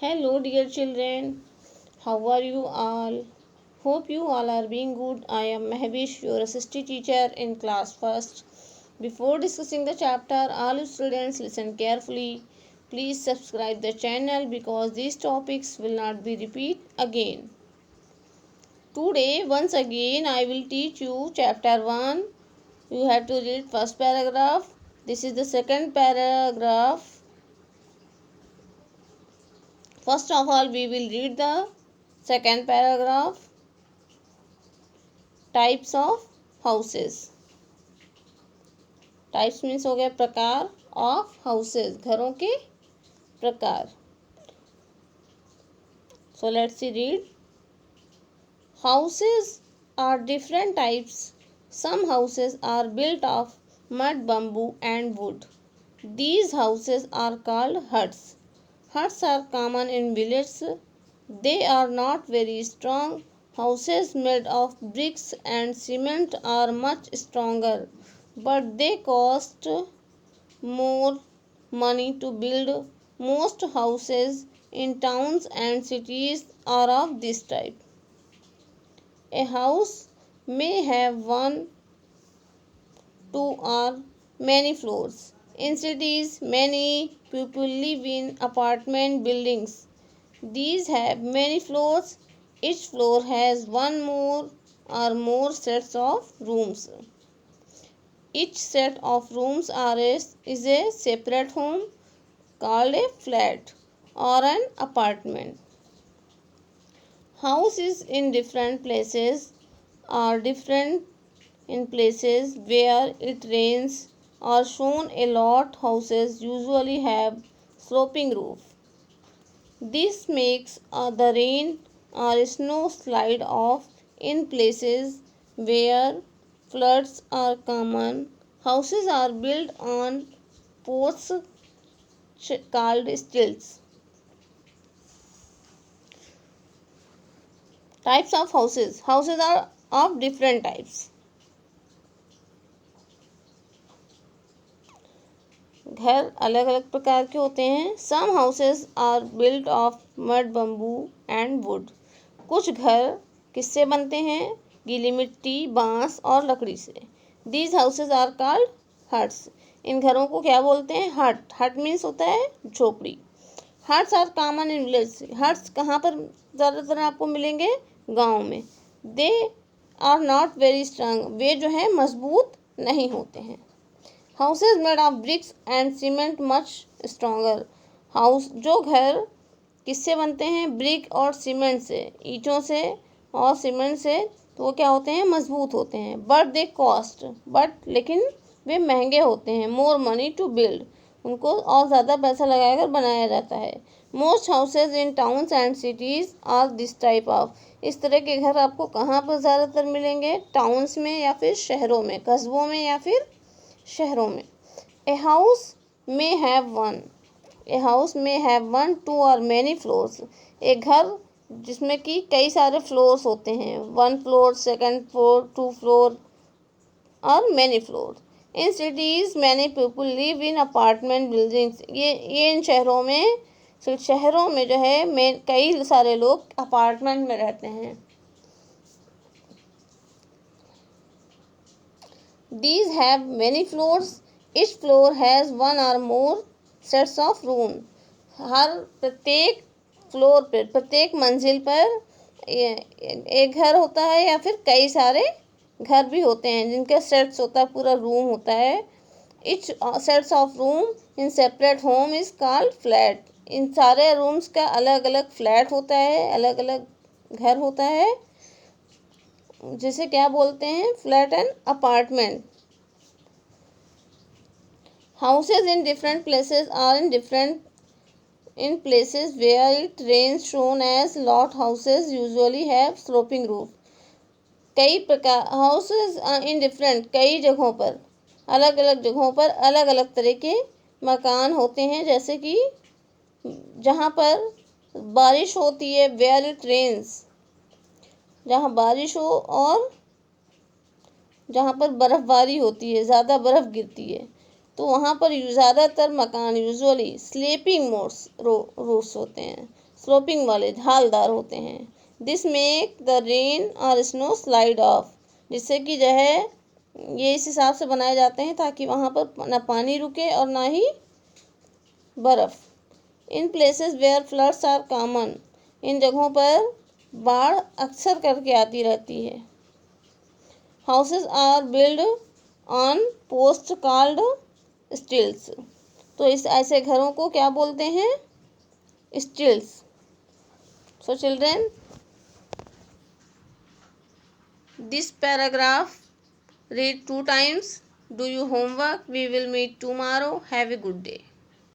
Hello, dear children. How are you all? Hope you all are being good. I am Mahvish, your assistant teacher in class first. Before discussing the chapter, all you students listen carefully. Please subscribe the channel because these topics will not be repeat again. Today, once again, I will teach you chapter 1. You have to read first paragraph. This is the second paragraph. First of all, we will read the second paragraph. Types of houses. Types means हो गया प्रकार of houses, घरों के प्रकार. So let's see read. Houses are different types. Some houses are built of mud, bamboo and wood. These houses are called huts. Huts are common in villages. They are not very strong. Houses made of bricks and cement are much stronger, but they cost more money to build. Most houses in towns and cities are of this type. A house may have one, two, or many floors. In cities, many people live in apartment buildings. These have many floors. Each floor has one more or more sets of rooms. Each set of rooms is a separate home called a flat or an apartment. Houses in different places are different. In places where it rains or shown a lot, houses usually have sloping roof. This makes the rain or snow slide off. In places where floods are common, houses are built on posts called stilts. Types of houses. Houses are of different types. घर अलग अलग प्रकार के होते हैं. Some houses are built of mud, bamboo and wood. कुछ घर किससे बनते हैं? गीली मिट्टी, बांस और लकड़ी से. These houses are called huts. इन घरों को क्या बोलते हैं? हट. हट मीन्स होता है झोपड़ी. Huts are common in village. Huts कहाँ पर ज़्यादातर आपको मिलेंगे? गाँव में. They are not very strong. वे जो है मजबूत नहीं होते हैं. Houses made of bricks and cement much stronger. House जो घर किससे बनते हैं? ब्रिक और सीमेंट से, ईंटों से और सीमेंट से, तो वो क्या होते हैं? मजबूत होते हैं. But they cost. बट लेकिन वे महंगे होते हैं. More money to build. उनको और ज़्यादा पैसा लगाकर बनाया जाता है. Most houses in towns and cities are this type of. इस तरह के घर आपको कहाँ पर ज़्यादातर मिलेंगे? टाउन्स में या फिर शहरों में, कस्बों में या फिर शहरों में. A house may have one. A house may have one, two और मैनी फ्लोर्स. एक घर जिसमें कि कई सारे फ्लोर्स होते हैं. One floor, second floor, two floor और many floor. In cities many people live in apartment buildings. ये इन शहरों में जो है कई सारे लोग अपार्टमेंट में रहते हैं. These have many floors. Each floor has one or more sets of room. हर प्रत्येक फ्लोर पर, प्रत्येक मंजिल पर एक घर होता है या फिर कई सारे घर भी होते हैं जिनके सेट्स होता है, पूरा रूम होता है. Each sets of room in separate home is called flat. इन सारे रूम्स का अलग अलग फ्लैट होता है, अलग अलग घर होता है, जिसे क्या बोलते हैं? Flat and apartment. Houses in different places are in places where it rains shown as lot. Houses usually have sloping roof. कई प्रकार हाउसेज इन डिफरेंट, कई जगहों पर, अलग अलग जगहों पर अलग अलग तरह के मकान होते हैं. जैसे कि जहाँ पर बारिश होती है, वेयर इट रेन्स, जहाँ बारिश हो, और जहाँ पर बर्फ़बारी होती है, ज़्यादा बर्फ़ गिरती है, तो वहाँ पर ज़्यादातर मकान यूजुअली स्लीपिंग रूफ्स होते हैं. स्लोपिंग वाले, ढालदार होते हैं। दिस मेक द रेन और स्नो स्लाइड ऑफ, जिससे कि जो है ये इस हिसाब से बनाए जाते हैं ताकि वहाँ पर ना पानी रुके और ना ही बर्फ़। In places where floods are common, इन जगहों पर बाढ़ अक्सर करके आती रहती है। Houses are build on post called stilts, तो इस ऐसे घरों को क्या बोलते हैं? Stilts. So children, this paragraph read 2 times. Do your homework. We will meet tomorrow. Have a good day.